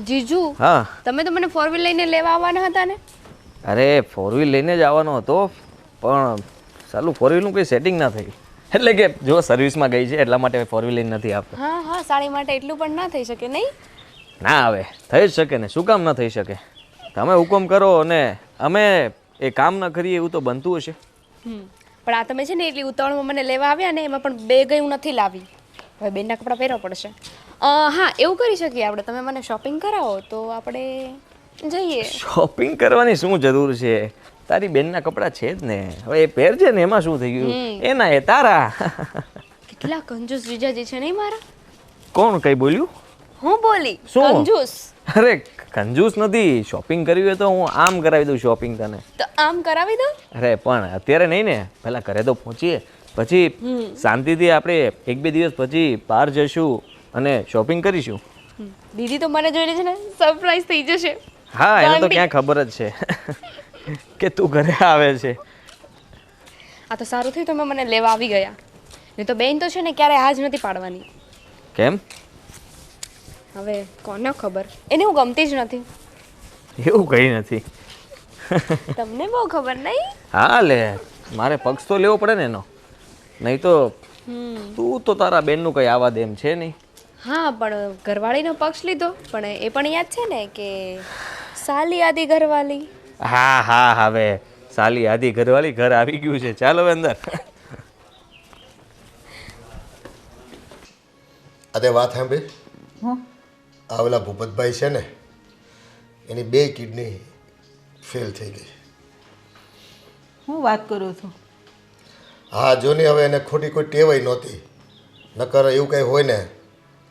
જીજુ હા તમે તો મને 4 વ્હીલ લઈને લેવા આવવાના હતા ને? અરે 4 વ્હીલ લઈને જ આવવાનો હતો પણ સાલું 4 વ્હીલનું કંઈ સેટિંગ ના થયું એટલે કે જો સર્વિસમાં ગઈ છે એટલા માટે 4 વ્હીલ લઈને નથી આપતો. હા હા, સાડી માટે એટલું પણ ના થઈ શકે નહીં? ના હવે થઈ જ શકે ને, શું કામ ના થઈ શકે? તમે હુકમ કરો અને અમે એ કામ ના કરીએ એવું તો બનતું હશે. પણ આ તમે છે ને એટલી ઉતાવળમાં મને લેવા આવ્યા ને એમાં પણ બે ગઈ હું નથી લાવી. હવે બેનના કપડાં પહેરવા પડશે. હા એવું કરી શકીએ આપણે, તમે મને શોપિંગ કરાવો તો આપણે જઈએ. શોપિંગ કરવાની શું જરૂર છે? તારી બેનના કપડાં છે જ ને, હવે એ પહેરજે ને, એમાં શું થઈ ગયું? એના એ તારા. કેટલા કંજૂસ જીજાજી છે નહીં મારા? કોણ કઈ બોલ્યું? હું બોલી શું? કંજૂસ? અરે કંજૂસ નથી, શોપિંગ કરવી હોય તો હું આમ કરાવી દઉં શોપિંગ તને. તો આમ કરાવી દો. અરે પણ અત્યારે નહીં ને, પહેલા ઘરે તો પહોંચીએ પછી શાંતિથી આપણે 1-2 દિવસ પછી બહાર જઈશું અને શોપિંગ કરીશું. દીદી તો મને જોઈને છે ને સરપ્રાઈઝ થઈ જશે. હા એને તો ક્યાં ખબર જ છે કે તું ઘરે આવે છે. આ તો સારું થયું તમે મને લેવા આવી ગયા, નહીં તો બેન તો છે ને ક્યારે હાજ નથી પાડવાની. કેમ? હવે કોને ખબર, એને હું ગમતી જ નથી. એવું કંઈ નથી. તમને બહુ ખબર નહીં? હા લે, મારે પક્ષ તો લેવો પડે ને એનો, નહીં તો તું તો તારા બેનનું કંઈ આવા દે એમ છે નહીં. હા પણ ઘરવાળીનો પક્ષ લીધો, પણ એ પણ યાદ છે ને કે સાલી આદિ ઘરવાળી. હા હા હવે સાલી આદિ ઘરવાળી ઘર આવી ગયું છે, ચાલો હવે અંદર. અરે વાત સાંભળી, આ ઓલા ભૂપતભાઈ છે ને એની 2 કિડની ફેલ થઈ ગઈ. હું વાત કરું છું? હા જો ને, હવે એને ખોટી કોઈ ટેવાય નહોતી, નકર એવું કંઈ હોય ને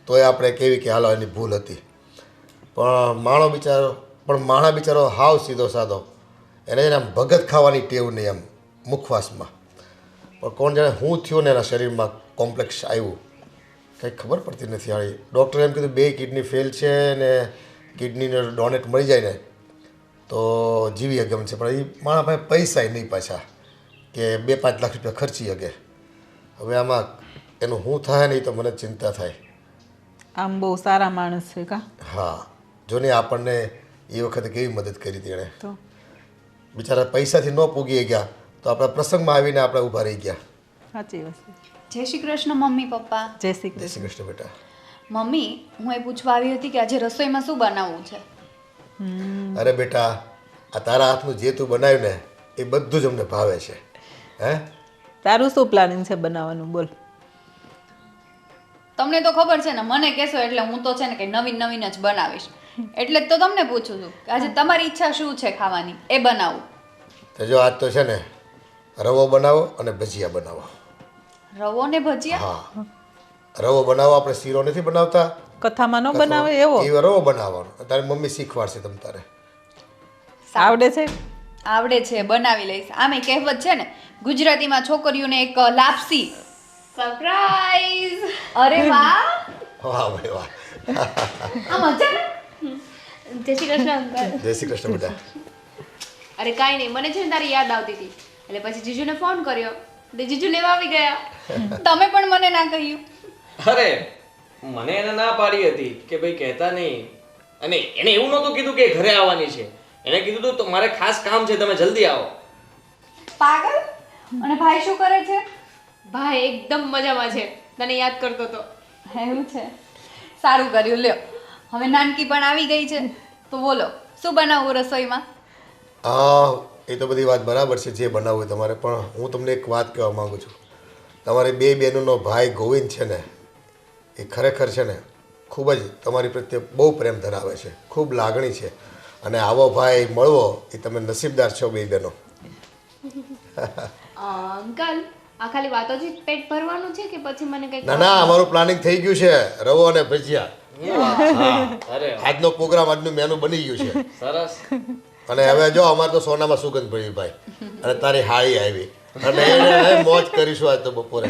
તોય આપણે કેવી કે હાલો એની ભૂલ હતી. પણ માણા બિચારો હાવ સીધો સાધો, એને આમ ભગત ખાવાની ટેવ નહીં, આમ મુખવાસમાં. પણ કોણ જાણે શું થયું ને એના શરીરમાં કોમ્પ્લેક્સ આવ્યું કંઈ ખબર પડતી નથી. આવી ડૉક્ટરે એમ કીધું 2 કિડની ફેલ છે ને કિડનીનો ડોનેટ મળી જાય ને તો જીવી શકે એમ છે. પણ એ મારા પાસે પૈસા નહીં પાછા કે 2-5 લાખ રૂપિયા ખર્ચી શકે. હવે આમાં એનું શું થાય ને એ તો મને ચિંતા થાય. આમ બહુ સારા માણસ છે કા? હા જો ને, આપણને એ વખતે કેવી મદદ કરી હતી એણે. તો બિચારા પૈસાથી ન પૂગી ગયા તો આપણા પ્રસંગમાં આવીને આપણે ઊભા રહી ગયા. સાચી વાત છે. જય શ્રી કૃષ્ણ મમ્મી પપ્પા. જય શ્રી જય શ્રી કૃષ્ણ. કૃષ્ણ બેટા. મમ્મી, હું એ પૂછવા આવી હતી કે આજે રસોઈમાં શું બનાવવું છે? અરે બેટા, આ તારા હાથનું જે તું બનાવ્યું ને એ બધું જ અમને ભાવે છે. હે તારું શું પ્લાનિંગ છે બનાવવાનું? બોલ. તમને તો ખબર છે ને, મને કહેશો એટલે હું તો છે ને કંઈ નવીન નવીન જ બનાવીશ. એટલે જ તો તમને પૂછું છું કે આજે તમારી ઈચ્છા શું છે ખાવાની, એ બનાવું. તો જો આજ તો છે ને રવો બનાવો અને ભજીયા બનાવો. રવો ને ભજીયા? હા, રવો બનાવો. આપણે શીરો નથી બનાવતા, કથામાં ન બનાવે એવો? એ રવો બનાવવાનો. તારી મમ્મી શીખવાડશે તમ તારે. આવડે છે? આવડે છે, બનાવી લઈશ. આમે કહેવત છે ને ગુજરાતીમાં છોકરીઓને એક લાપસી. સરપ્રાઈઝ! અરે વાહ, વાહ ભાઈ વાહ. આ મજા ને? જય શ્રી કૃષ્ણ અંકલ. જય શ્રી કૃષ્ણ બેટા. અરે કાંઈ નહીં, મને છે ને તારી યાદ આવતી હતી એટલે પછી જીજુને ફોન કર્યો, એટલે જીજુ લેવા આવી ગયા. તમે પણ મને ના કહ્યું. અરે મને એને ના પાડી હતી કે ભાઈ કહેતા નહીં, અને એને એવું નહોતું કીધું કે ઘરે આવવાની છે. એને કીધું હતું તો મારે ખાસ કામ છે, તમે જલ્દી આવો. પાગલ! અને ભાઈ શું કરે છે? ભાઈ એકદમ મજામાં છે, તને યાદ કરતો હતો. એવું છે, સારું કર્યું. લ્યો, હવે નાનકી પણ આવી ગઈ છે તો બોલો શું બનાવવું રસોઈમાં? હા એ તો બધી વાત બરાબર છે, જે બનાવવું હોય તમારે. પણ હું તમને એક વાત કહેવા માગું છું. તમારી 2 બહેનોનો ભાઈ ગોવિંદ છે ને એ ખરેખર છે ને ખૂબ જ તમારી પ્રત્યે બહુ પ્રેમ ધરાવે છે, ખૂબ લાગણી છે. અને આવો ભાઈ મળવો એ તમે નસીબદાર છો 2 બહેનો. અંકલ, આ ખાલી વાતો જ પેટ ભરવાનું છે કે પછી મને કંઈક? ના ના, અમારું પ્લાનિંગ થઈ ગયું છે. રવો અને ભજીયા અરે આજનો પ્રોગ્રામ, આજનું મેનુ બની ગયું છે. સરસ. અને હવે જો અમારે તો સોનામાં સુગંધ પડી ભાઈ, અને તારી હાળી આવી અને એને મોજ કરીશું આજ તો બપોરે.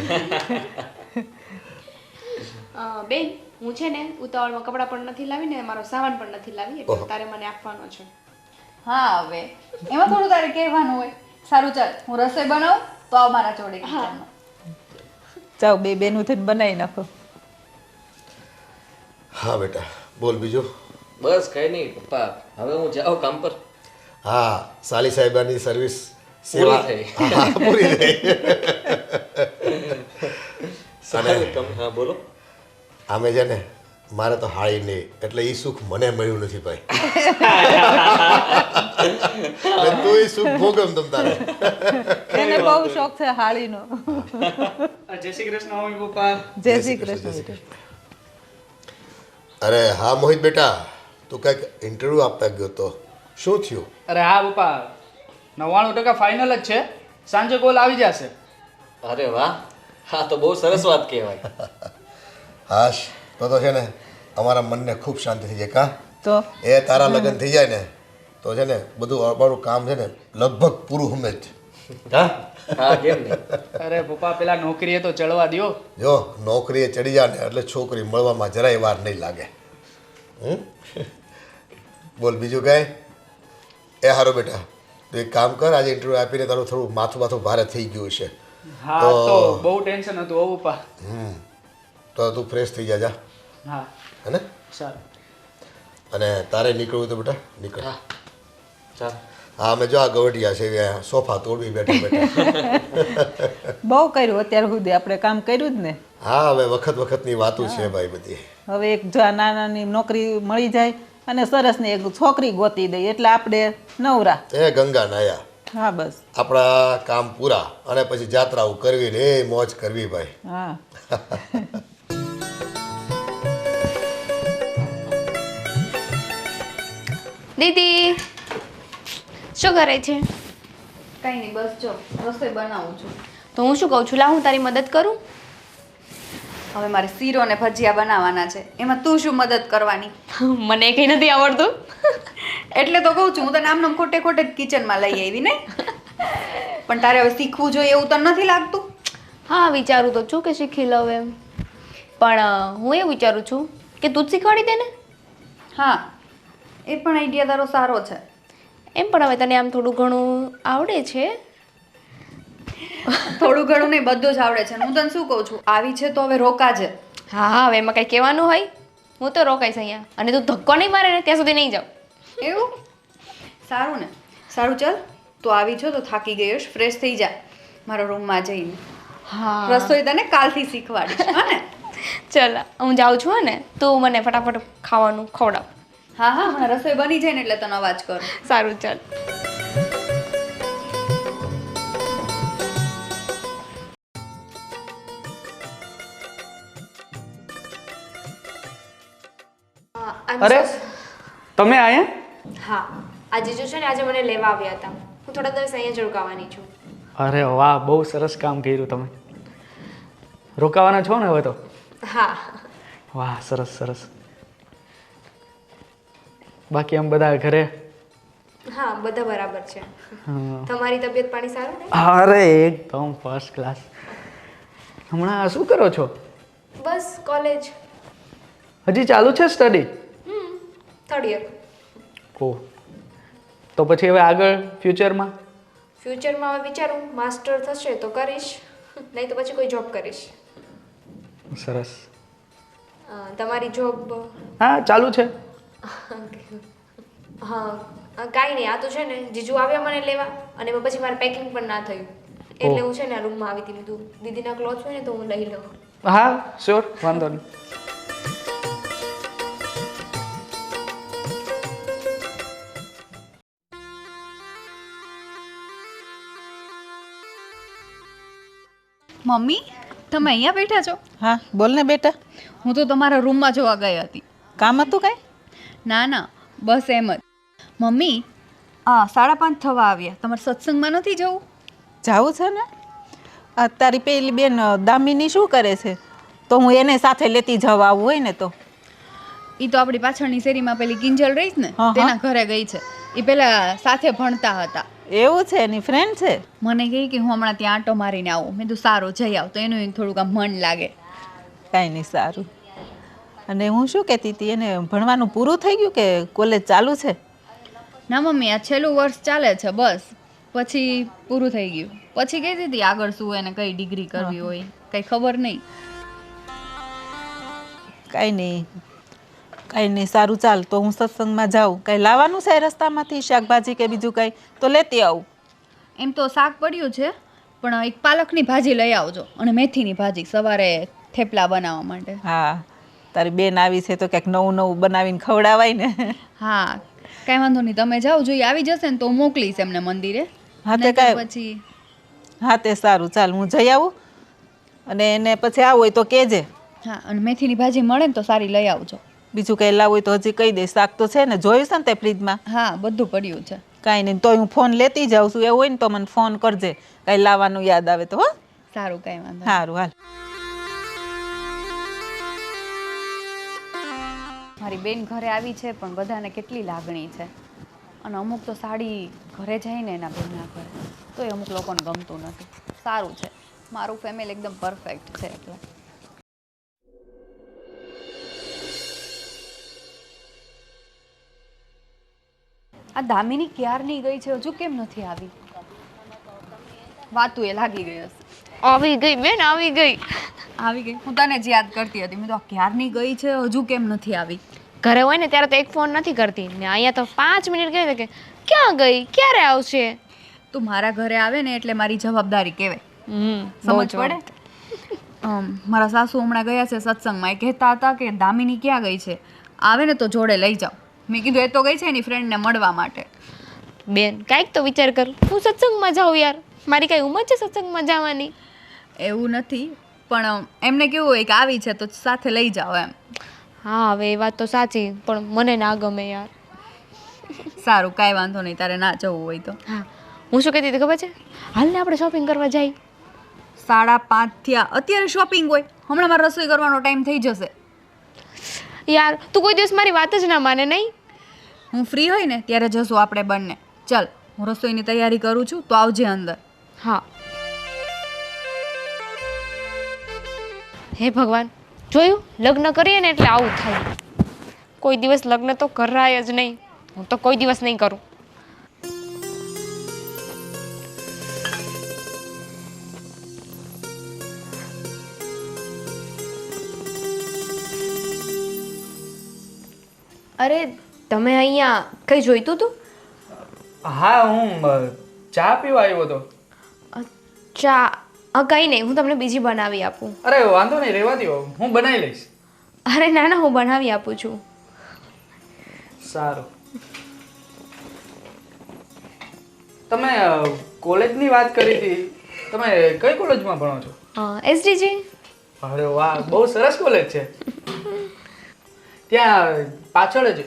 બેન, હું છે ને ઉતાવળમાં કપડાં પણ નથી લાવી ને મારો સામાન પણ નથી લાવી, એટલે તારે મને આપવાનો છે. હા, હવે એમાં થોડું તારે કહેવાનું હોય. સારું, ચાલ હું રસોઈ બનાવું તો આવ મારા જોડે. જાઓ, 2 બેનું થઈને બનાવી નાખો. હા બેટા, બોલ બીજું. બસ કઈ નહીં પપ્પા, હવે હું જાઉં કામ પર. હા સાલી સાહેબાની સર્વિસ પૂરી સેવા થઈ. હા, પૂરી થઈ. સારું, હા બોલો. આમે છે ને મારે તો હાળી નહીં એટલે એ સુખ મને મળ્યું નથી ભાઈ. અને તું એ સુખ ભોગમ તમ તારે. એને બહુ શોખ છે હાળીનો. જય શ્રી કૃષ્ણ મમ્મી પપ્પા. જય શ્રી કૃષ્ણ બેટા. અરે હા મોહિત બેટા, તું કંઈક ઇન્ટરવ્યૂ આપવા ગયો તો શું થયું? અરે હા પપ્પા, 99% ફાઇનલ જ છે. સાંજે કોલ આવી જશે. અરે વાહ, હા તો બહુ સરસ વાત કહેવાય. હાશ, તો છે ને અમારા મનને ખૂબ શાંતિ થઈ જાય કા. તો એ તારા લગ્ન થઈ જાય ને તો છે ને બધું અમારું કામ છે ને લગભગ પૂરું હમે જ. હા હા કેમ નહીં. અરે પપ્પા, પેલા નોકરીએ તો ચડવા દ્યો. જો નોકરીએ ચડી જાય ને એટલે છોકરી મળવામાં જરાય વાર નહીં લાગે. બોલ બીજું કાંઈ? એ હારો બેટા, તું એક કામ કર, આજે ઇન્ટરવ્યૂ આપીને તારું થોડું માથું ભારે થઈ ગયું છે. હા તો બહુ ટેન્શન હતું હો પપ્પા. તો તું ફ્રેશ થઈ જા જા, હા હે ને? સારું. અને તારે નીકળવું તો બેટા નીકળ. હા ચાલ. હા અમે જો આ ગવડિયા છે અહીંયા સોફા તોડવી બેઠા બેઠા. બહુ કર્યું અત્યાર સુધી આપણે કામ કર્યું જ ને. હા હવે વખતની વાતો છે ભાઈ બધી. હવે એક જો આ નાની નોકરી મળી જાય અને સરસની એક છોકરી ગોતી દઈએ એટલે આપણે નવરા. એ ગંગા નાયા, હા બસ. આપણા કામ પૂરા અને પછી જાત્રાઓ કરવી ને એ મોજ કરવી ભાઈ. હા દીદી શું કરે છે? કઈ નહીં, બસ જો રસોઈ બનાવું છું. તો હું શું કહું છું, લા હું તારી મદદ કરું? હવે મારે શીરો ને ભજીયા બનાવવાના છે, એમાં તું શું મદદ કરવાની? મને કંઈ નથી આવડતું. એટલે તો કહું છું, હું તો નામ ખોટે ખોટે જ કિચનમાં લઈ આવી ને. પણ તારે હવે શીખવું જોઈએ એવું તને નથી લાગતું? હા વિચારું તો છું કે શીખી લઉં એમ, પણ હું એ વિચારું છું કે તું જ શીખવાડી દે ને. હા, એ પણ આઈડિયા તારો સારો છે. એમ પણ હવે તને આમ થોડું ઘણું આવડે છે. થોડું ઘણું નહીં, બધું જ આવડે છે. અને હું તને શું કહું છું, આવી છે તો હવે રોકાજે. હા હા, હવે એમાં કંઈ કહેવાનું હોય? હું તો રોકાઈશ અહીંયા, અને તું ધક્કો નહીં મારે ને ત્યાં સુધી નહીં જાઉં. એવું? સારું ને. સારું ચાલ, તું આવી છો તો થાકી ગઈ હશ, ફ્રેશ થઈ જા મારા રૂમમાં જઈને. હા રસોઈ તને કાલથી શીખવાડીશ, હા ને? ચાલ હું જાઉં છું ને, તું મને ફટાફટ ખાવાનું ખવડાવ. હા હા, હમણાં રસોઈ બની જાય ને એટલે તને અવાજ કરું. સારું ચાલ. અરે તમે આયા? હા, આજે જો છે ને, આજે મને લેવા આવ્યા હતા. હું થોડા દિવસ અહીંયા જ રોકાવાની છું. અરે વાહ, બહુ સરસ કામ કર્યું તમે. રોકાવાના છો ને હવે તો? હા. વાહ, સરસ સરસ. બાકી આમ બધા ઘરે? હા, બધા બરાબર છે. હા. તમારી તબિયત પાણી સારું ને? અરે એકદમ ફર્સ્ટ ક્લાસ. હમણાં શું કરો છો? બસ કોલેજ. હજી ચાલુ છે સ્ટડી? Third year. ઓ, તો પછી હવે આગળ ફ્યુચરમાં? ફ્યુચરમાં હવે વિચારું માસ્ટર થશે તો કરીશ, નહીં તો પછી કોઈ જોબ કરીશ. સરસ. તમારી જોબ? હા, ચાલુ છે. હા, કાંઈ નહીં. આ તો છે ને, જીજુ આવ્યા મને લેવા, અને એમાં પછી મારે પેકિંગ પણ ના થયું, એટલે હું છે ને આ રૂમમાં આવી હતી. બધું દીદીના ક્લોથ હોય ને તો હું લઈ લઉં. હા શ્યોર, વાંધો નહીં. મમ્મી, તમે અહીંયા બેઠા છો? હા બોલ ને બેટા. હું તો તમારા રૂમમાં જોવા ગઈ હતી. કામ હતું કાંઈ? ના ના, બસ એમ જ. મમ્મી, 5:30 થવા આવ્યા, તમારે સત્સંગમાં નથી જવું? જાવું છે ને. આ તારી પેલી બેન દામિની શું કરે છે? તો હું એને સાથે લેતી જવા આવું હોય ને તો. એ તો આપણી પાછળની શેરીમાં પેલી કિંજલ રહી છે ને, હા, હા. તેના ઘરે ગઈ છે. એ પેલા સાથે ભણતા હતા. એવું છે? એની ફ્રેન્ડ છે? મને કહી કે હું હમણાં ત્યાં આંટો મારીને આવું. મેં તો સારું જઈ આવ, તો એનું થોડુંક આમ મન લાગે. કાંઈ નહીં, સારું. અને હું શું કહેતી હતી, એને ભણવાનું પૂરું થઈ ગયું કે કોલેજ ચાલુ છે? ના મમ્મી, આ છેલ્લું વર્ષ ચાલે છે બસ, પછી પૂરું થઈ ગયું. પછી કહેતી હતી આગળ શું એને કઈ ડિગ્રી કરવી હોય, કઈ ખબર નહીં. કાંઈ નહીં, કાંઈ નહીં, સારું ચાલ તો હું સત્સંગમાં જાઉં. કાંઈ લાવવાનું છે રસ્તામાંથી શાકભાજી કે બીજું કાંઈ તો લેતી આવું. એમ તો શાક પડ્યું છે, પણ એક પાલકની ભાજી લઈ આવજો અને મેથીની ભાજી સવારે થેપલા બનાવવા માટે. હા, તારી બેન આવી છે તો કંઈક નવું નવું બનાવીને ખવડાવાય ને. હા, કાંઈ વાંધો નહીં, તમે જાઓ, જો એ આવી જશે ને તો હું મોકલીશ એમને મંદિરે. હા, તે નહીંતર કાંઈ પછી હા તે સારું ચાલ, હું જઈ આવું અને એને પછી આવું હોય તો કહેજે. હા, અને મેથીની ભાજી મળે ને તો સારી લઈ આવજો. બીજું કંઈ લાવવું હોય તો હજી કહી દઈશ. શાક તો છે ને, જોયું છે ને તે ફ્રીજમાં. હા, બધું પડ્યું છે. કાંઈ નહીં, તોય હું ફોન લેતી જાઉં છું. એવું હોય ને તો મને ફોન કરજે, કાંઈ લાવવાનું યાદ આવે તો. હો, સારું, કાંઈ વાંધો નહીં. સારું હાલ. મારી બેન ઘરે આવી છે, પણ બધાને કેટલી લાગણી છે. અને અમુક તો સાડી ઘરે જાય ને એના બેનના ઘરે તો એ અમુક લોકોને ગમતું નથી. સારું છે, મારું ફેમિલી એકદમ પરફેક્ટ છે. એટલે આ દામિની ક્યારની ગઈ છે, હજુ કેમ નથી આવી? વાતું એ લાગી ગઈ હશે. આવી ગઈ બેન, આવી ગઈ. આવી ગઈ? હું તને જ યાદ કરતી હતી. મેં તો આ ક્યારની ગઈ છે, હજુ કેમ નથી આવી? ઘરે હોય ને ત્યારે તો એક ફોન નથી કરતી ને અહીંયા તો 5 મિનિટ કહી દે કે ક્યાં ગઈ, ક્યારે આવશે. તું મારા ઘરે આવે ને એટલે મારી જવાબદારી કહેવાય. સમજ સમજ પડે? મારા સાસુ હમણાં ગયા છે સત્સંગમાં. એ કહેતા હતા કે દામિની ક્યાં ગઈ છે, આવે ને તો જોડે લઈ જાઓ. મેં કીધું એ તો ગઈ છે એની ફ્રેન્ડને મળવા માટે. બેન કાંઈક તો વિચાર કર, હું સત્સંગમાં જાઉં યાર, મારી કઈ ઉંમર છે સત્સંગમાં જવાની? એવું નથી, પણ એમને કેવું હોય કે આવી છે તો સાથે લઈ જાઓ એમ. હા હવે એ વાત તો સાચી, પણ મને ના ગમે યાર. સારું, કાંઈ વાંધો નહીં, તારે ના જવું હોય તો. હા, હું શું કહેતી હતી ખબર છે? હાલ ને આપણે શોપિંગ કરવા જઈએ. 5:30 થયા, અત્યારે શોપિંગ હોય? હમણાં મારે રસોઈ કરવાનો ટાઈમ થઈ જશે. યાર તું કોઈ દિવસ મારી વાત જ ના માને નહીં. હું ફ્રી હોય ને ત્યારે જશું આપણે બંને. ચાલ, હું રસોઈની તૈયારી કરું છું, તો આવજે અંદર. હા. હે ભગવાન, જોયું લગ્ન કરીએ ને એટલે આવું થાય. કોઈ દિવસ લગ્ન તો કરાય જ નહીં. હું તો કોઈ દિવસ નહીં કરું. અરે તમે અહીંયા કઈ જોઈતું હતું? હા, હું ચા પીવા આવ્યો હતો. ચા? કંઈ નહીં, હું તમને બીજી બનાવી આપું. અરે વાંધો નહીં, રહેવા દો, હું બનાવી લઈશ. અરે ના ના, હું બનાવી આપું છું. સારું. તમે કોલેજની વાત કરી હતી, તમે કઈ કોલેજમાં ભણો છો? એસડીજી. અરે વાહ, બહુ સરસ કોલેજ છે. ત્યાં પાછળ જ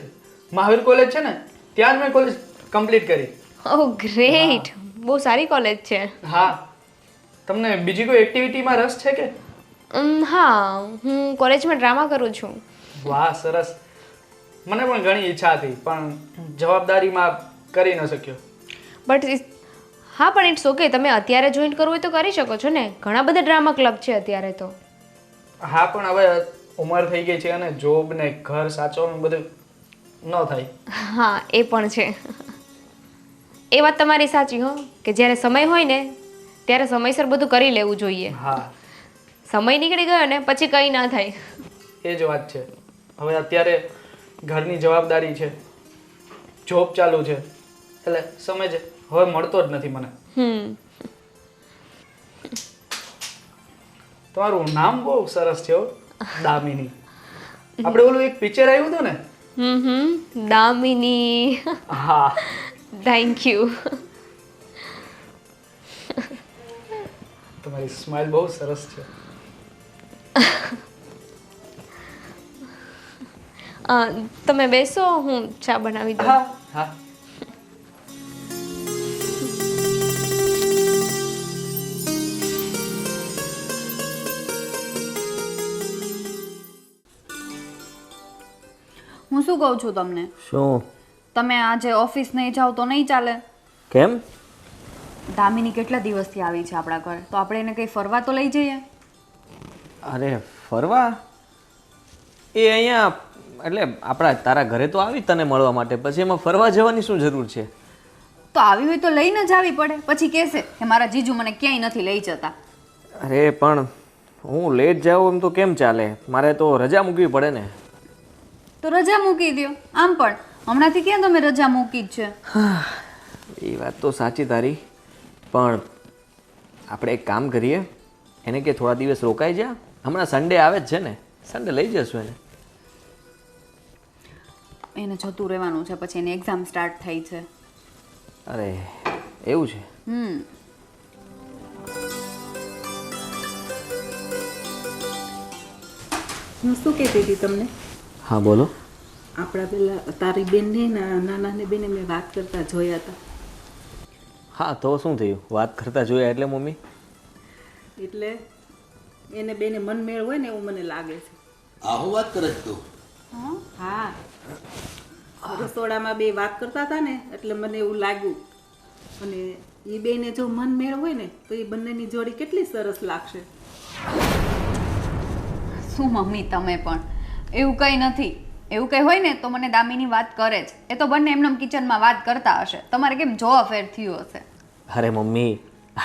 મહાવીર કોલેજ છે ને, ત્યાં જ મેં કોલેજ કમ્પ્લીટ કરી. ઓહ ગ્રેટ, બહુ સારી કોલેજ છે. હા, તમને બીજી કોઈ એક્ટિવિટીમાં રસ છે કે? હા, હું કોલેજમાં ડ્રામા કરું છું. વાહ સરસ. મને પણ ઘણી ઈચ્છા હતી, પણ જવાબદારીમાં કરી ન શક્યો. બટ હા, પણ ઇટ્સ ઓકે, તમે અત્યારે જોઈન કરવું હોય તો કરી શકો છો ને, ઘણા બધા ડ્રામા ક્લબ છે અત્યારે તો. હા, પણ હવે ઉંમર થઈ ગઈ છે અને જોબ ને ઘર સાચવવાનું બધું ન થાય. હા એ પણ છે. એ વાત તમારી સાચી હો, કે જ્યારે સમય હોય ને ત્યારે સમયસર બધું કરી લેવું જોઈએ. હા, સમય નીકળી ગયો ને પછી કંઈ ના થાય. એ જ વાત છે. હવે અત્યારે ઘરની જવાબદારી છે, જોબ ચાલુ છે, એટલે સમય જ હવે મળતો જ નથી મને. તમારું નામ બહુ સરસ છે હો, દામિની. આપણે ઓલું એક પિક્ચર આવ્યું હતું ને? દામિની. હા. Thank you. તમારી સ્માઇલ બહુ સરસ છે. તમે બેસો, હું ચા બનાવી દઉં. હા હા. હું શું કહું છું તમને? શું? તમે આજે ઓફિસ નહીં જાઓ તો નહીં ચાલે? કેમ? દામિની કેટલા દિવસથી આવી છે આપણા ઘરે, તો આપણે એને કંઈ ફરવા તો લઈ જઈએ. અરે ફરવા? એ અહીંયા એટલે આપણા તારા ઘરે તો આવી તને મળવા માટે, પછી એમાં ફરવા જવાની શું જરૂર છે? તો આવી હોય તો લઈને જ આવી પડે. પછી કહેશે કે મારા જીજુ મને ક્યાંય નથી લઈ જતા. અરે પણ હું લેટ જાઉં એમ તો કેમ ચાલે? મારે તો રજા મૂકવી પડે ને. તો રજા મૂકી દો. આમ પણ હમણાંથી ક્યાં તમે રજા મૂકી જ છે? એ વાત તો સાચી તારી, પણ આપણે એક કામ કરીએ, એને કે થોડા દિવસ રોકાઈ જા. હમણાં સન્ડે આવે જ છે ને, સન્ડે લઈ જશું એને. એને જતું રહેવાનું છે, પછી એની એક્ઝામ સ્ટાર્ટ થઈ છે. અરે એવું છે? હું શું કહેતી હતી તમને? હા બોલો. આપણા પેલા તારી બેનને નાનાને બેને મેં વાત કરતા જોયા હતા. હા તો શું થયું? વાત કરતા જોયા એટલે મમ્મી? એટલે એને બેને મનમેળ હોય ને એવું મને લાગે છે. આ હું વાત કરે તું? હા, રસોડામાં બે વાત કરતા હતા ને એટલે મને એવું લાગ્યું. અને એ બેને જો મનમેળ હોય ને તો એ બંનેની જોડી કેટલી સરસ લાગશે. શું મમ્મી તમે પણ? એવું કંઈ નથી. એવું કંઈ હોય ને તો મને દામિની વાત કરે જ. એ તો બંને એમનેમ કિચનમાં વાત કરતા હશે. તમારે કેમ જો અફેર થયું હશે? અરે મમ્મી,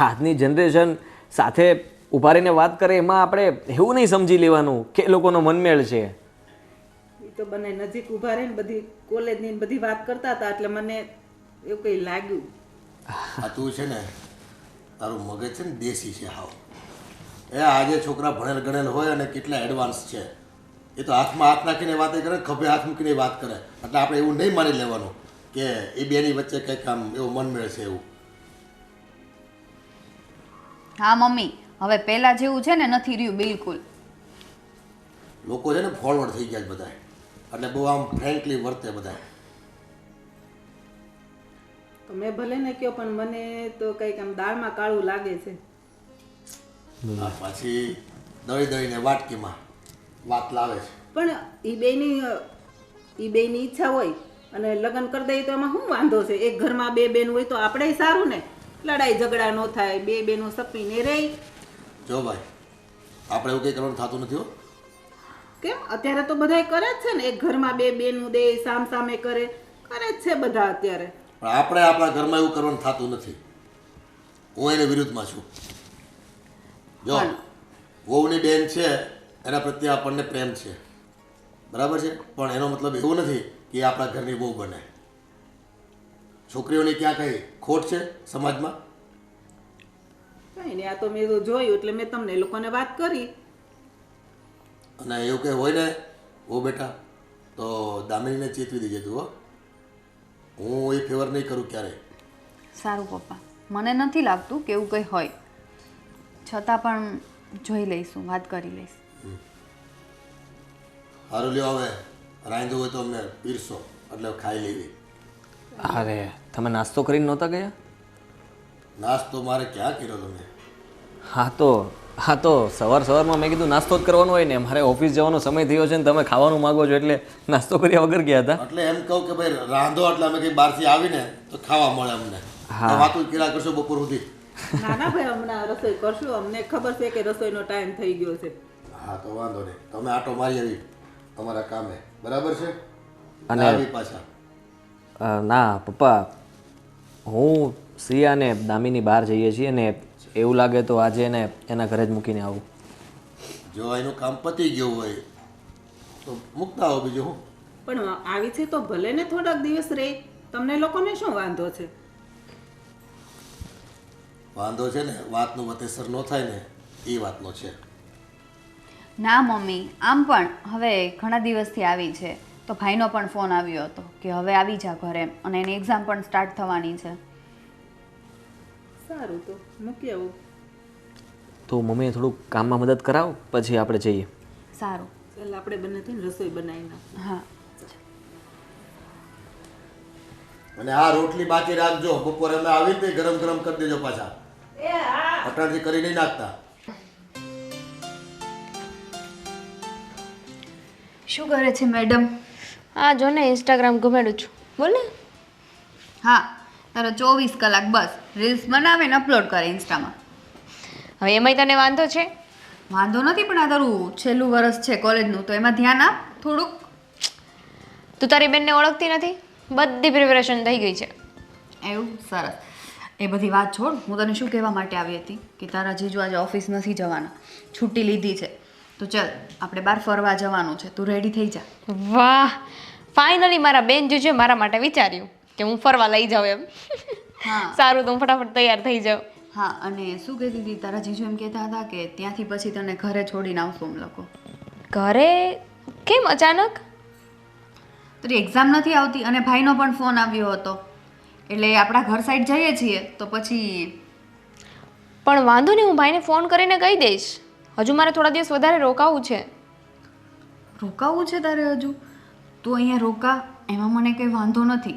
આજની જનરેશન સાથે ઊભા રહીને વાત કરે એમાં આપણે એવું નહીં સમજી લેવાનું કે એ લોકોનો મનમેળ છે. એ તો બંને નજીક ઊભા રહીને બધી કોલેજની બધી વાત કરતા હતા એટલે મને એવું કંઈ લાગ્યું. આ તું છે ને, તારું મગજ છે ને દેશી છે હાવ. આજે છોકરા ભણેલ ગણેલ હોય અને કેટલા એડવાન્સ છે, એ તો હાથમાં હાથ નાખીને વાતે કરે, ખભે હાથ મૂકીને વાત કરે. એટલે આપણે એવું નહીં માની લેવાનું કે એ બેની વચ્ચે કંઈક આમ એવું મનમેળ છે એવું. હા મમ્મી, હવે પહેલાં જેવું છે ને નથી રહ્યું બિલકુલ. લોકો છે ને ફોરવર્ડ થઈ ગયા છે બધા, એટલે બહુ આમ ફ્રેન્કલી વર્તે બધા. તો મેં ભલે ને કહ્યો પણ મને તો કંઈક આમ દાળમાં કાળું લાગે છે. આ પાછી દળી દળીને વાટકીમાં વાત લાવે છે. પણ એ બેની ઈચ્છા હોય અને લગ્ન કરી દઈએ તો એમાં શું વાંધો છે? એક ઘરમાં બે બેન હોય તો આપણે સારું ને, લડાઈ ઝઘડા ન થાય, બે બેનો સપીને રહી. જો ભાઈ, આપણે એવું કંઈ કરવાનું થતું નથી હો. કેમ? અત્યારે તો બધા કરે જ છે ને, એક ઘરમાં બે બેનું દે સામ સામે કરે જ છે બધા અત્યારે. પણ આપણે આપણા ઘરમાં એવું કરવાનું થતું નથી. હું એને વિરુદ્ધમાં છું. જો વહુની બેન છે એના પ્રત્યે આપણને પ્રેમ છે, બરાબર છે, પણ એનો મતલબ એવું નથી કે એ આપણા ઘરની વહુ બને. છોકરીઓની ક્યાં કઈ ખોટ છે સમાજમાં? કઈ નહીં, આ તો મેં તો જોયું એટલે મેં તમને એ લોકોને વાત કરી. અને એવું કંઈ હોય ને ઓ બેટા તો દામિનીને ચેતવી દેજે તું હો. હું એ ફેવર નહીં કરું ક્યારેય. સારું પપ્પા, મને નથી લાગતું કે એવું કંઈ હોય. છતાં પણ જોઈ લઈશું, વાત કરી લઈશ. સારું લ્યો, હવે રાંધવું હોય તો અમને પીરસો એટલે ખાઈ લેવી. અરે તમે નાસ્તો કરીને નહોતા ગયા? નાસ્તો મારે ક્યાં કર્યો તમે? હા તો સવારમાં મેં કીધું નાસ્તો જ કરવાનો હોય ને, મારે ઓફિસ જવાનો સમય થયો છે ને તમે ખાવાનું માગો છો એટલે નાસ્તો કર્યા વગર ગયા હતા. એટલે એમ કહું કે ભાઈ રાંધો એટલે અમે કંઈ બહારથી આવીને તો ખાવા મળે અમને. વાતું કર્યા કરશો બપોર સુધી. ના ભાઈ, હમણાં રસોઈ કરશું. અમને ખબર છે કે રસોઈનો ટાઈમ થઈ ગયો છે. હા તો વાંધો નહીં, તમે આટો મારી આવી તમારા કામે, બરાબર છે? અને આવી પાછા. ના પપ્પા, હું શ્રીયા અને દામિની બહાર જઈએ છીએ ને એવું લાગે તો આજે એને એના ઘરે જ મૂકીને આવું. જો એનું કામ પતી ગયું હોય તો મૂકતા આવો, બીજું હું. પણ આવી છે તો ભલે ને થોડાક દિવસ રહે, તમને લોકોને શું વાંધો છે? વાંધો છે ને વાતનું વતેસર ન થાય ને એ વાતનો છે. ના મમ્મી, આમ પણ હવે ઘણા દિવસથી આવી છે તો ભાઈનો પણ ફોન આવ્યો હતો કે હવે આવી જા ઘરે, અને એની એક્ઝામ પણ સ્ટાર્ટ થવાની છે. સારું, તો મૂકી આવું. તો મમ્મીએ થોડુંક કામમાં મદદ કરાવો પછી આપણે જઈએ. સારું. ચાલ આપણે બંને થઈને રસોઈ બનાવી નાખીએ. હા. અને આ રોટલી બાકી રાખજો, બપોરે અમે આવીને તે ગરમ ગરમ કરી દેજો પાછા. અટાણથી કરી નહીં નાખતા. શું કરે છે મેડમ? હા જો ને ઇન્સ્ટાગ્રામ ઘુમેડું છું. બોલ ને. હા, તારો 24 કલાક બસ રીલ્સ બનાવે ને અપલોડ કરે ઇન્સ્ટામાં. હવે એમાંય તને વાંધો છે? વાંધો નથી, પણ આ તારું છેલ્લું વર્ષ છે કોલેજનું તો એમાં ધ્યાન આપ થોડુંક. તું તારી બેનને ઓળખતી નથી? બધી પ્રિપેરેશન થઈ ગઈ છે. એવું? સરસ. એ બધી વાત છોડ, હું તને શું કહેવા માટે આવી હતી કે તારા જીજુ આજે ઓફિસ નથી જવાના, છુટ્ટી લીધી છે. તો ચાલ આપણે બહાર ફરવા જવાનું છે, તું રેડી થઈ જા. વાહ, ફાઇનલી મારા બેન જોજે મારા માટે વિચાર્યું કે હું ફરવા લઈ જાઉં એમ. હા સારું, તો હું ફટાફટ તૈયાર થઈ જાઉં. હા, અને શું કહેતી હતી, તારા જીજુ એમ કહેતા હતા કે ત્યાંથી પછી તને ઘરે છોડીને આવશું અમે લોકો. ઘરે કેમ અચાનક? તારી એક્ઝામ નથી આવતી અને ભાઈનો પણ ફોન આવ્યો હતો, એટલે આપણા ઘર સાઈડ જઈએ છીએ તો પછી. પણ વાંધો નહીં, હું ભાઈને ફોન કરીને કહી દઈશ. હજુ મારે થોડા દિવસ વધારે રોકાવું છે. રોકાવું છે તારે હજુ? તું અહીંયા રોકા, એમાં મને કંઈ વાંધો નથી,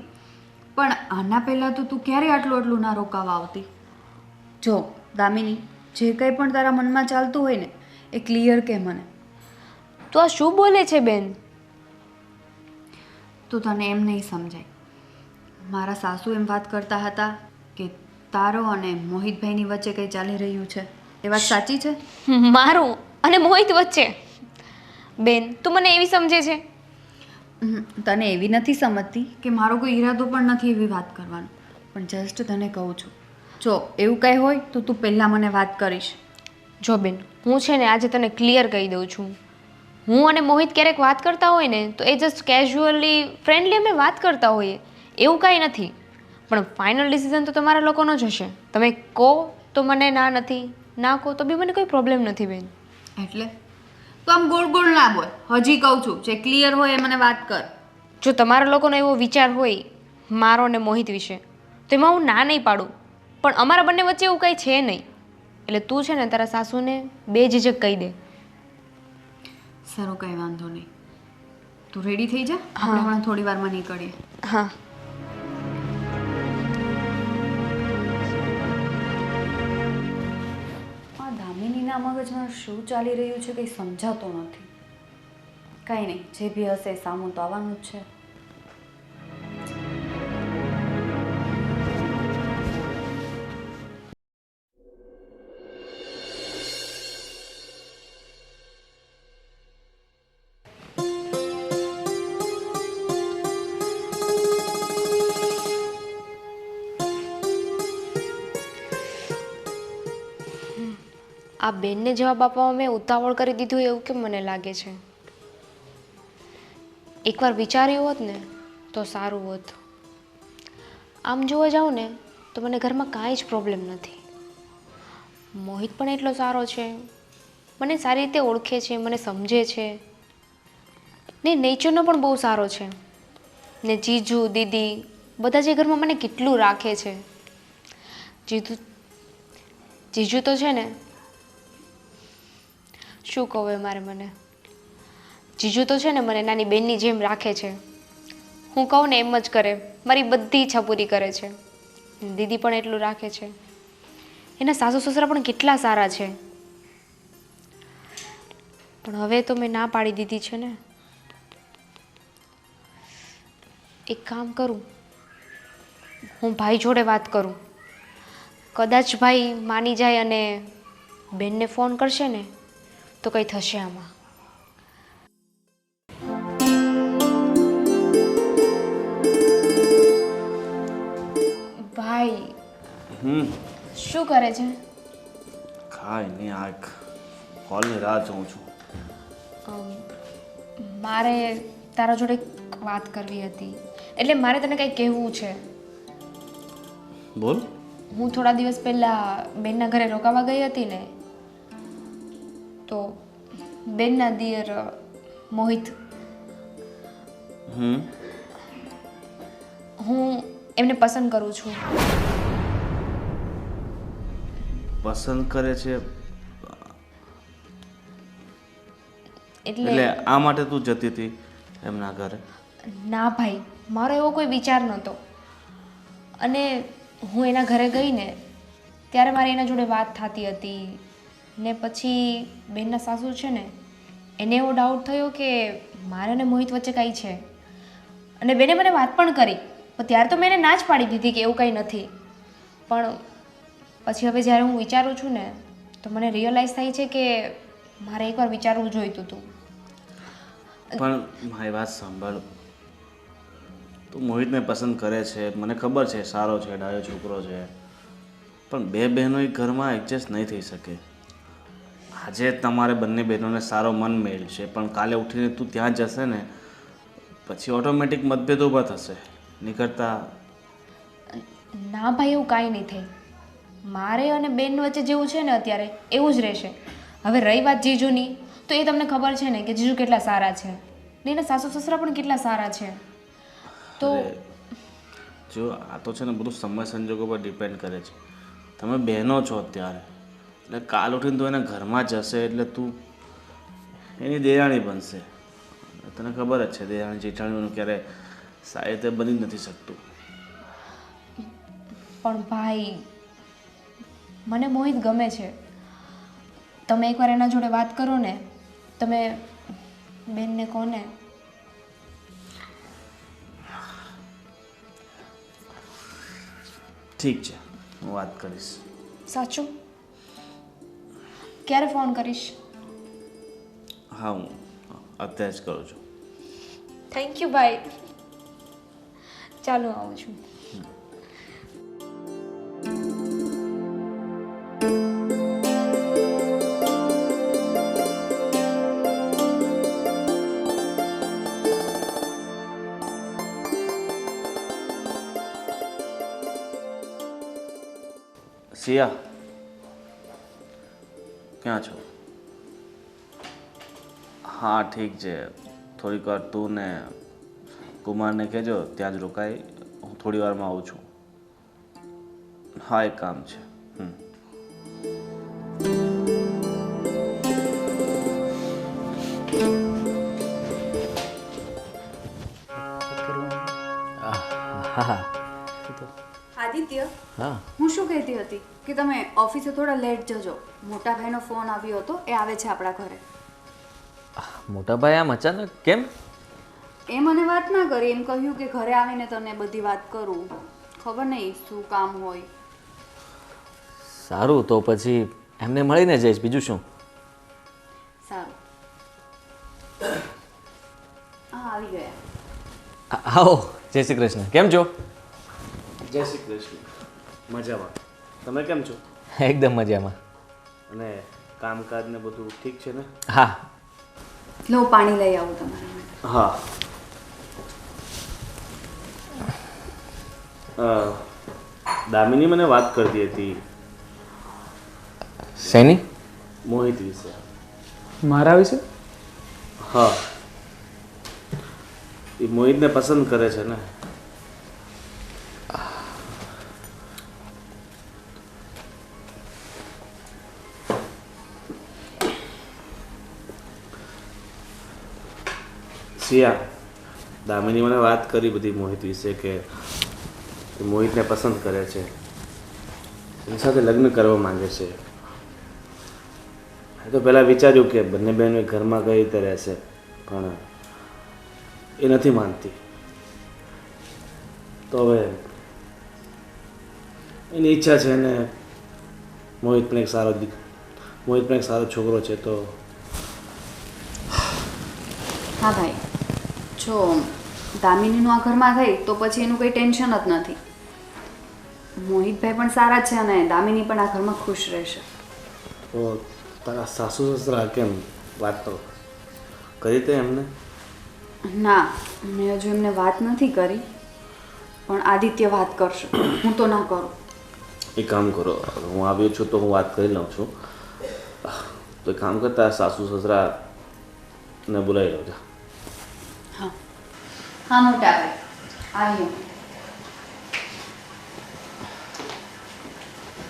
પણ આના પહેલાં તો તું ક્યારે આટલું ના રોકાવા આવતી? જો દામિની, જે કંઈ પણ તારા મનમાં ચાલતું હોય ને એ ક્લિયર કે મને. તો આ શું બોલે છે બેન? તો તને એમ નહીં સમજાય. મારા સાસુ એમ વાત કરતા હતા કે તારો અને મોહિતભાઈની વચ્ચે કંઈ ચાલી રહ્યું છે. એ વાત સાચી છે? મારું અને મોહિત વચ્ચે? બેન, તું મને એવી સમજે છે? તને એવી નથી સમજતી કે મારો કોઈ ઈરાદો પણ નથી એવી વાત કરવાનો, પણ જસ્ટ તને કહું છું. જો એવું કંઈ હોય તો તું પહેલાં મને વાત કરીશ. જો બેન, હું છે ને આજે તને ક્લિયર કહી દઉં છું. હું અને મોહિત ક્યારેક વાત કરતા હોય ને તો એ જસ્ટ કેઝ્યુઅલી ફ્રેન્ડલી અમે વાત કરતા હોઈએ, એવું કાંઈ નથી. પણ ફાઇનલ ડિસિઝન તો તમારા લોકોનો જ હશે. તમે કહો તો મને ના નથી, ના કહો તો બી મને કોઈ પ્રોબ્લેમ નથી બેન. એટલે તો આમ ગોળ ગોળ ના બોલ, હજી કહું છું, જે ક્લિયર હોય એ મને વાત કર. જો તમારા લોકોનો એવો વિચાર હોય મારો અને મોહિત વિશે તો એમાં હું ના નહીં પાડું, પણ અમારા બંને વચ્ચે એવું કંઈ છે નહીં. એટલે તું છે ને તારા સાસુને બે ઝીઝક કહી દે. સારું, કંઈ વાંધો નહીં. તું રેડી થઈ જા, આપણે પણ થોડી વારમાં નીકળીએ. હા. આ દામિનીના મગજમાં શું ચાલી રહ્યું છે કંઈ સમજાતો નથી. કાંઈ નહીં, જે બી હશે સામું તો આવવાનું જ છે. આ બેનને જવાબ આપવામાં મેં ઉતાવળ કરી દીધું એવું કેમ મને લાગે છે? એકવાર વિચાર્યું હોત ને તો સારું હોત. આમ જોવા જાઉં ને તો મને ઘરમાં કાંઈ જ પ્રોબ્લેમ નથી. મોહિત પણ એટલો સારો છે, મને સારી રીતે ઓળખે છે, મને સમજે છે ને નેચરનો પણ બહુ સારો છે. ને જીજુ દીદી બધા જે ઘરમાં મને કેટલું રાખે છે. જીજુ તો છે ને, શું કહું મારે, મને જીજુ તો છે ને મને નાની બેનની જેમ રાખે છે. હું કહું ને એમ જ કરે, મારી બધી ઈચ્છા પૂરી કરે છે. દીદી પણ એટલું રાખે છે. એના સાસુ સસરા પણ કેટલા સારા છે. પણ હવે તો મેં ના પાડી દીધી છે ને. એક કામ કરું, હું ભાઈ જોડે વાત કરું. કદાચ ભાઈ માની જાય અને બેનને ફોન કરશે ને તો કંઈ થશે આમાં. ભાઈ શું કરે છે? ખાય નહીં, આ કોલની રાહ જોઉં છું. મારે તારા જોડે વાત કરવી હતી, એટલે મારે તને કંઈ કહેવું છે. બોલ. હું થોડા દિવસ પહેલાં બેનના ઘરે રોકાવા ગઈ હતી ને, તો બેનના દિયર મોહિત, હું એમને પસંદ કરું છું. પસંદ કરે છે એટલે આ માટે તું જતી હતી એમના ઘરે? ના ભાઈ, મારો એવો કોઈ વિચાર નહોતો. અને હું એના ઘરે ગઈ ને ત્યારે મારે એના જોડે વાત થતી હતી ને પછી બેનના સાસુ છે ને એને એવો ડાઉટ થયો કે મારે અને મોહિત વચ્ચે કંઈ છે. અને બેને મને વાત પણ કરી, પણ ત્યારે તો મેં એને ના જ પાડી દીધી કે એવું કંઈ નથી. પણ પછી હવે જ્યારે હું વિચારું છું ને તો મને રિયલાઇઝ થાય છે કે મારે એકવાર વિચારવું જોઈતું હતું. પણ મારી વાત સાંભળ, તું મોહિતને પસંદ કરે છે, મને ખબર છે, સારો છે, ડાયો છોકરો છે, પણ બે બહેનો એક ઘરમાં એડજસ્ટ નહીં થઈ શકે. આજે તમારે બંને બહેનોને સારો મન મેળ છે પણ કાલે ઉઠીને તું ત્યાં જશે ને પછી ઓટોમેટિક મતભેદ ઊભા થશે નીકળતા. ના ભાઈ, એવું કાંઈ નહીં થાય. મારે અને બેન વચ્ચે જેવું છે ને અત્યારે એવું જ રહેશે. હવે રહી વાત જીજુની, તો એ તમને ખબર છે ને કે જીજુ કેટલા સારા છે ને એના સાસુ સસરા પણ કેટલા સારા છે. તો જો આ તો છે ને બધું સમય સંજોગો પર ડિપેન્ડ કરે છે. તમે બહેનો છો અત્યારે એટલે કાલ ઉઠીને તું એના ઘરમાં જશે એટલે તું એની દેરાણી બનશે. તને ખબર જ છે દેરાણી જેઠાણીનું ક્યારે સારી રીતે બની જ નથી શકતું. પણ ભાઈ, મને મોહિત ગમે છે. તમે એકવાર એના જોડે વાત કરો ને, તમે બેનને કહો ને. ઠીક છે, હું વાત કરીશ. સાચું? ક્યારે ફોન કરીશ? હા, હું અત્યારે જ કરું છું. થેન્ક યુ ભાઈ. ચાલો, આવું છું. સિયા, ક્યાં છો? હા ઠીક છે, થોડીક વાર તું ને કુમારને કહેજો ત્યાં જ રોકાય. હું થોડી વારમાં આવું છું. હા, એક કામ છે. આદિત્ય, હા હું શું કહેતી હતી કે તમે ઓફિસે થોડા લેટ જજો. મોટા ભાઈનો ફોન આવ્યો હતો, એ આવે છે આપણા ઘરે. મોટા ભાઈ આમ અચાનક કેમ? એ મને વાત ના કરી, એમ કહ્યું કે ઘરે આવીને તને બધી વાત કરું. ખબર નહીં શું કામ હોય. સારું, તો પછી એમને મળીને જઈશ, બીજું શું. સારું. હા, આવી ગયા. આવો, જય શ્રી કૃષ્ણ. કેમ છો? જય શ્રી કૃષ્ણ. મજામાં. તમે કેમ છો? એકદમ મજામાં. અને કામકાજ ને બધું ઠીક છે ને? હા. લો, પાણી લઈ આવું તમારા માટે. હા. દામિની મને વાત કરતી હતી શેની? મોહિત વિશે. મારા વિશે? હા, એ મોહિતને પસંદ કરે છે ને. સિયા, દામિની મને વાત કરી બધી મોહિત વિશે કે એ મોહિતને પસંદ કરે છે, એની સાથે લગ્ન કરવા માંગે છે. એ તો પહેલાં વિચાર્યું કે બંને બહેનો ઘરમાં કઈ રીતે રહેશે, પણ એ નથી માનતી. તો હવે એની ઈચ્છા છે ને મોહિત પણ એક સારો છોકરો છે. તો હા ભાઈ, જો દામિનીનું આ ઘરમાં થઈ તો પછી એનું કંઈ ટેન્શન જ નથી. મોહિતભાઈ પણ સારા છે અને દામિની પણ આ ઘરમાં ખુશ રહેશે. તો તારા સાસુ સસરા કેમ વાત તો કરી તે એમને? ના, મેં હજુ એમને વાત નથી કરી, પણ આદિત્ય વાત કરશે. હું તો ના કરું. એક કામ કરો, હું આવ્યો છું તો હું વાત કરી લઉં છું. તો એક કામ કરતા સાસુ સસરા ને બોલાવી લઉં. હા હા, મોટા ભાઈ આવ્યો.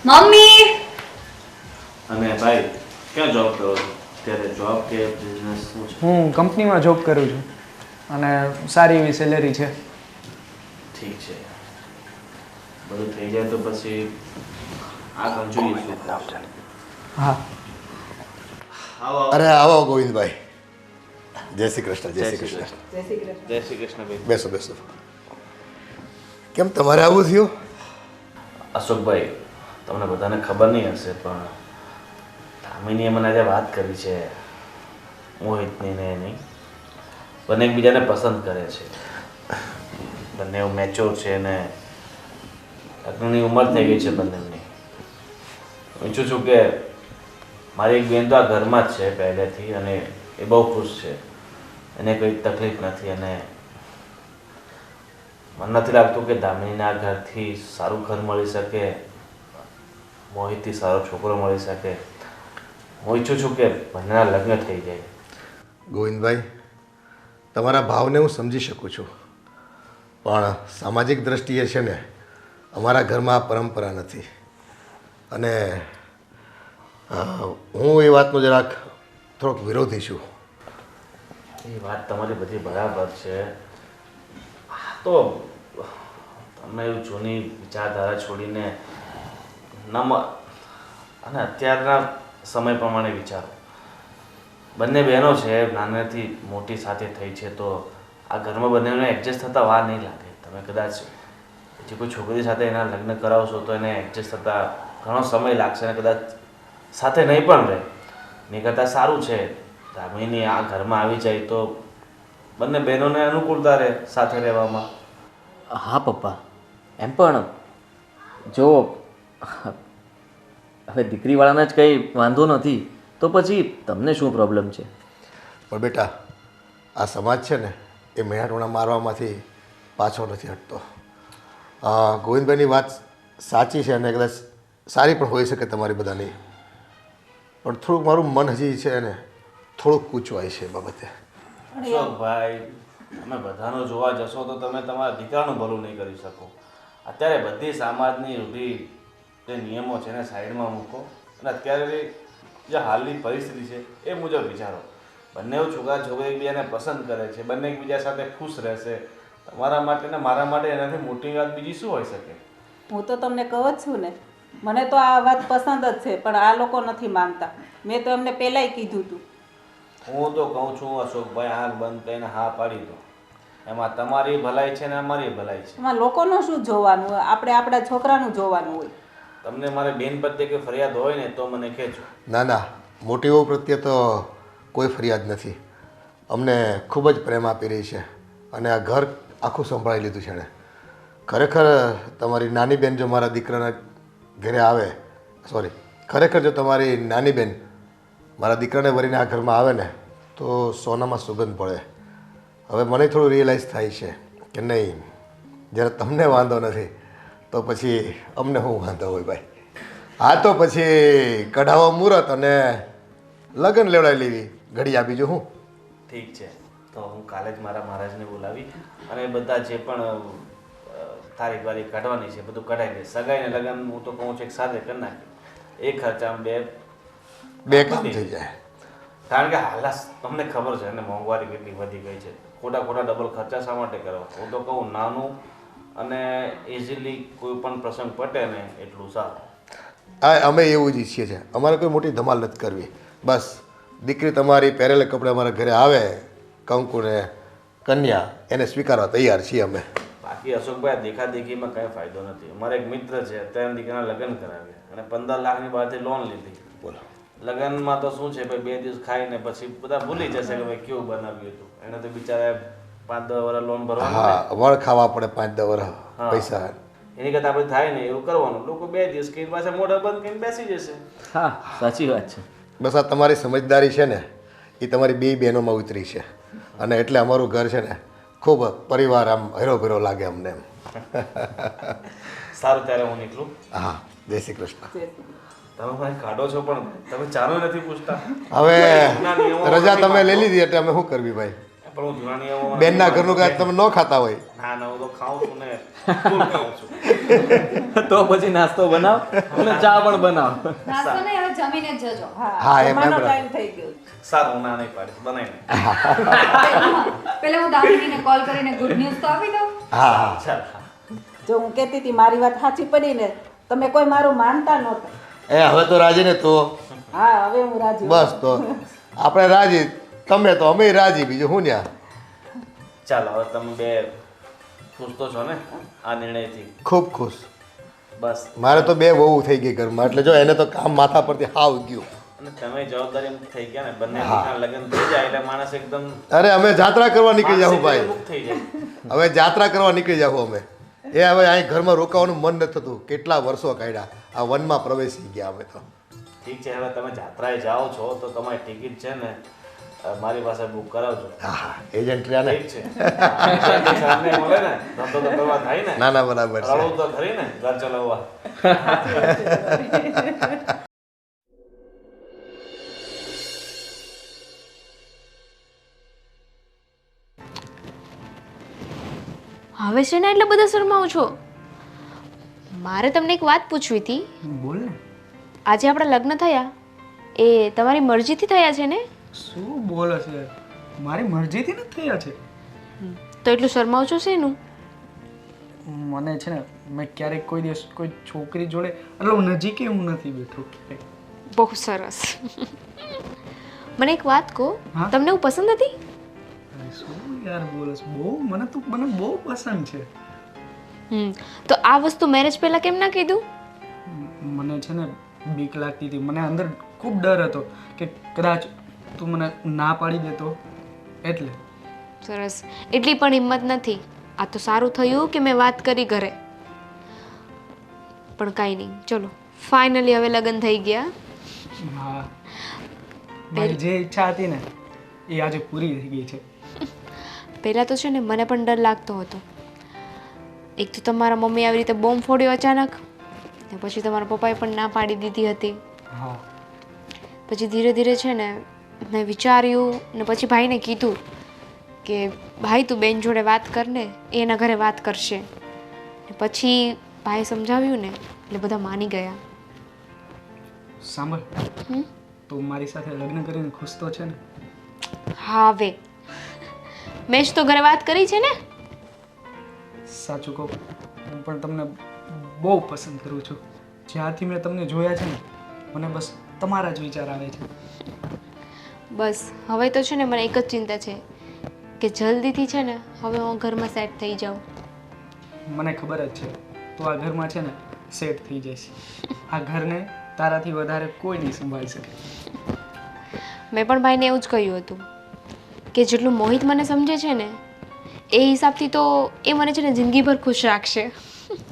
મમ્મી! અને ભાઈ ક્યાં જોબ કરો છો ત્યારે? જોબ કે બિઝનેસ શું છે? હું કંપનીમાં જોબ કરું છું અને સારી એવી સેલેરી છે. ઠીક છે, બધું થઈ જાય તો પછી આગળ જોઈએ શું થશે. હા. આવો અરે આવો ગોવિંદભાઈ. જય શ્રી કૃષ્ણ. જય શ્રી કૃષ્ણ. જય શ્રી કૃષ્ણ ભાઈ. બેસો બેસો. કેમ તમારે આવું થયું? અશોકભાઈ, તમને બધાને ખબર નહીં હશે પણ દામિનીએ મને આજે વાત કરી છે મોહિતની ને એની. બંને એકબીજાને પસંદ કરે છે, બંને એવું મેચ્યોર છે ને લગ્નની ઉંમર થઈ ગઈ છે બંનેની. હું ઈચ્છું છું કે મારી એક બેન તો આ ઘરમાં જ છે પહેલેથી અને એ બહુ ખુશ છે. એને કંઈ તકલીફ નથી અને મને નથી લાગતું કે દામિનીના ઘરથી સારું ઘર મળી શકે, મોહિતથી સારો છોકરો મળી શકે. હું ઈચ્છું છું કે બંનેના લગ્ન થઈ જાય. ગોવિંદભાઈ, તમારા ભાવને હું સમજી શકું છું, પણ સામાજિક દ્રષ્ટિએ છે ને અમારા ઘરમાં આ પરંપરા નથી. અને હું એ વાતનો જરાક થોડોક વિરોધી છું. એ વાત તમારી બધી બરાબર છે. તો તમે એવું જૂની વિચારધારા છોડીને અને અત્યારના સમય પ્રમાણે વિચારો. બંને બહેનો છે, નાનેથી મોટી સાથે થઈ છે, તો આ ઘરમાં બંનેને એડજસ્ટ થતાં વાર નહીં લાગે. તમે કદાચ જે કોઈ છોકરી સાથે એના લગ્ન કરાવશો તો એને એડજસ્ટ થતાં ઘણો સમય લાગશે અને કદાચ સાથે નહીં પણ રહે. નહીં કરતાં સારું છે દામિની આ ઘરમાં આવી જાય તો બંને બહેનોને અનુકૂળતા રહે સાથે રહેવામાં. હા પપ્પા, એમ પણ જો હવે દીકરીવાળાને જ કંઈ વાંધો નથી તો પછી તમને શું પ્રોબ્લેમ છે? પણ બેટા, આ સમાજ છે ને એ મેણાટોણા મારવામાંથી પાછો નથી હટતો. ગોવિંદભાઈની વાત સાચી છે અને કદાચ સારી પણ હોઈ શકે તમારી બધાની, પણ થોડુંક મારું મન હજી છે ને થોડુંક કૂચવાય છે એ બાબતે. ભાઈ, તમે બધાનું જોવા જશો તો તમે તમારા દીકરાનું ભલું નહીં કરી શકો. અત્યારે બધી સમાજની રૂઢી જે નિયમો છે એને સાઈડમાં મૂકો અને અત્યારે જે હાલની પરિસ્થિતિ છે એ મુજબ વિચારો. બંને છોકરા છોકરી એકબીજાને પસંદ કરે છે, બંને એકબીજા સાથે ખુશ રહેશે. તમારા માટે ને મારા માટે એનાથી મોટી વાત બીજી શું હોઈ શકે? હું તો તમને કહું જ છું ને, મને તો આ વાત પસંદ જ છે, પણ આ લોકો નથી માનતા. મેં તો એમને પહેલાંય કીધું હતું. હું તો કહું છું અશોકભાઈ, આંખ બંધ કરીને હા પાડી દો. એમાં તમારી ભલાઈ છે ને અમારી ભલાઈ છે. એમાં લોકોનું શું જોવાનું હોય? આપણે આપણા છોકરાનું જોવાનું હોય. તમને મારે બેન પ્રત્યે કે ફરિયાદ હોય ને તો મને કહેજો. ના ના, મોટી વહુ પ્રત્યે તો કોઈ ફરિયાદ નથી. અમને ખૂબ જ પ્રેમ આપી રહી છે અને આ ઘર આખું સંભાળી લીધું છે એણે. ખરેખર તમારી નાની બેન જો મારા દીકરાના ઘરે આવે, ખરેખર જો તમારી નાની બેન મારા દીકરાને વરીને આ ઘરમાં આવે ને તો સોનામાં સુગંધ પડે. હવે મને થોડું રિયલાઇઝ થાય છે કે નહીં, જ્યારે તમને વાંધો નથી તો પછી અમને શું વાંધો હોય ભાઈ. હા તો પછી કઢાવો મુહૂર્ત અને લગ્ન લેવડાવી લેવી ઘડિયા, બીજું શું. ઠીક છે, તો હું કાલે જ મારા મહારાજને બોલાવી અને બધા જે પણ તારીખ વારીખ કાઢવાની છે બધું કઢાવી દે. સગાઈ ને લગ્ન હું તો કહું છું એક સાથે કરી નાખી, એ ખર્ચામાં બે કામ થઈ જાય. કારણ કે હાલ તમને ખબર છે અને મોંઘવારી કેટલી વધી ગઈ છે. ખોટા ડબલ ખર્ચા શા માટે કરવા? હું તો કહું નાનું અને ઇઝીલી કોઈ પણ પ્રસંગ પટે ને એટલું સારું. હા, અમે એવું જ ઈચ્છીએ છીએ. અમારે કોઈ મોટી ધમાલ નથી કરવી. બસ દીકરી તમારી પહેરેલા કપડે અમારા ઘરે આવે, કંકુ ને કન્યા એને સ્વીકારવા તૈયાર છીએ અમે. બાકી અશોકભાઈ, દેખાદેખીમાં કંઈ ફાયદો નથી. અમારે એક મિત્ર છે, અત્યારે દીકરાના લગ્ન કરાવ્યા અને 15 લાખની બહારથી લોન લીધી. બોલો, લગ્નમાં તો શું છે ભાઈ, 2 દિવસ ખાઈને પછી બધા ભૂલી જશે કે ભાઈ કેવું બનાવ્યું હતું. એને તો બિચારા 5-10 વર્ષ લોન ભરવાનું. હા, વળ ખાવા પડે 5-10 વર્ષ પૈસા. એની કરતાં આપણે થાય ને એવું કરવાનું. લોકો 2 દિવસ કઈ પાછા મોઢા બંધ કરીને બેસી જશે. હા, સાચી વાત છે. બસ આ તમારી સમજદારી છે ને એ તમારી બે બહેનોમાં ઉતરી છે અને એટલે અમારું ઘર છે ને ખૂબ પરિવાર આમ હરો લાગે અમને એમ. સારું, ત્યારે હું નીકળું. હા, જય શ્રી કૃષ્ણ. તમે મને કાઢો છો પણ તમે ચાનો નથી પૂછતા. હવે રજા તમે લઈ લીધી એટલે અમે શું કરવી ભાઈ? પણ હું જૂના નિયમો બેનના ઘરનું કાંઈ તમે ન ખાતા હોય. ના હું તો ખાઉં છું ને, ફૂલ ખાઉં છું. તો પછી નાસ્તો બનાવ અને ચા પણ બનાવ. નાસ્તો નહીં, હવે જમીને જ જજો. હા, એમ જમવાનો બરાબર. ટાઈમ થઈ ગયો. સારું, હું ના નહીં પાડીશ, બનાવીને. પેલા હું દામિનીને કોલ કરીને ગુડ ન્યૂઝ તો આપી દઉં. હા હા, ચાલ. જો હું કહેતી હતી મારી વાત સાચી પડી ને, તમે કોઈ મારું માનતા નહોતા. હવે તો રાજી ને તો હા, હવે હું રાજી. બસ તો આપણે રાજી, તમે તો અમે રાજી, બીજું શું ન્યા. ચાલો, હવે તમે બે ખુશ તો છો ને આ નિર્ણયથી? ખૂબ ખુશ. બસ. મારે તો 2 વહુ થઈ ગઈ ઘરમાં, એટલે જો એને તો કામ માથા પરથી હાવ ગયું. અને તમે જવાબદારી મુક્ત થઈ ગયા ને, બંને દીકરાના લગ્ન થઈ જાય એટલે માણસ એકદમ અરે અમે જાત્રા કરવા નીકળી જાવ ભાઈ. મુક્ત થઈ જાય. હવે જાત્રા કરવા નીકળી જાવ અમે. એ હવે અહીં ઘરમાં રોકાવાનું મન નથી થતું. કેટલા વર્ષો કાઢ્યા, આ વનમાં પ્રવેશી ગયા અમે તો. ઠીક છે, હવે તમે જાત્રાએ જાઓ છો તો તમારી ટિકિટ છે ને મારી પાસે બુક કરાવજો. હા હા એજન્ટ રહ્યા ને. ઠીક છે. સામને મળે ને ધંધો તો કરવા થાય ને. ના ના બરાબર છે. રળવું તો ખરી ને ઘર ચલાવવા. હવે છે ને એટલે બધા શરમાવો છો. મારે તમને એક વાત પૂછવી હતી. બોલ ને. આજે આપણા લગ્ન થયા એ તમારી મરજીથી થયા છે ને? શું બોલે છે? મારી મરજીથી નથી થયા છે. તો એટલું શરમાવ છો શેનું? મને છે ને મેં ક્યારેક કોઈ દિવસ કોઈ છોકરી જોડે એટલે હું નજીકે હું નથી બેઠો. બહુ સરસ. મને એક વાત કહો, હા? તમને હું પસંદ હતી? અરે શું યાર બોલે છે? મને બહુ પસંદ છે. તો આ વસ્તુ મેરેજ પહેલા કેમ ના કીધું? મને છે ને બીક લાગતી હતી. મને અંદર ખૂબ ડર હતો કે કદાચ તું મને ના પાડી દેતો એટલે. સરસ. એટલી પણ હિંમત નથી. આ તો સારું થયું કે મેં વાત કરી ઘરે. પણ કાંઈ નહીં, ચલો ફાઇનલી હવે લગ્ન થઈ ગયા. હા, મારી જે ઈચ્છા હતી ને એ આજે પૂરી થઈ ગઈ છે. પહેલાં તો છે ને મને પણ ડર લાગતો હતો. એક તો તમારા મમ્મી આવી રીતે બોમ્બ ફોડ્યો અચાનક, ને પછી તમારા પપ્પાએ પણ ના પાડી દીધી હતી. હા, પછી ધીરે ધીરે છે ને મેં વિચાર્યું ને પછી ભાઈને કીધું કે ભાઈ તું બેન જોડે વાત કર ને, એ એના ઘરે વાત કરશે. ને પછી ભાઈએ સમજાવ્યું ને એટલે બધા માની ગયા. સાંભળ, તો મારી સાથે લગ્ન કરીને ખુશ તો છે ને? હા, હવે મેં જ તો ઘરે વાત કરી છે ને. સાચું કહું, હું પણ તમને બહુ પસંદ કરું છું. જ્યારથી મેં તમને જોયા છે ને મને બસ તમારા જ વિચાર આવે છે. બસ હવે તો છે ને મને એક જ ચિંતા છે કે જલ્દીથી છે ને હવે હું ઘરમાં સેટ થઈ જાઉં. મને ખબર જ છે તું આ ઘરમાં છે ને સેટ થઈ જઈશ. આ ઘરને તારાથી વધારે કોઈ નહીં સંભાળી શકે. મેં પણ ભાઈને એવું જ કહ્યું હતું કે જેટલું મોહિત મને સમજે છે ને એ હિસાબથી તો એ મને છે ને જિંદગીભર ખુશ રાખશે.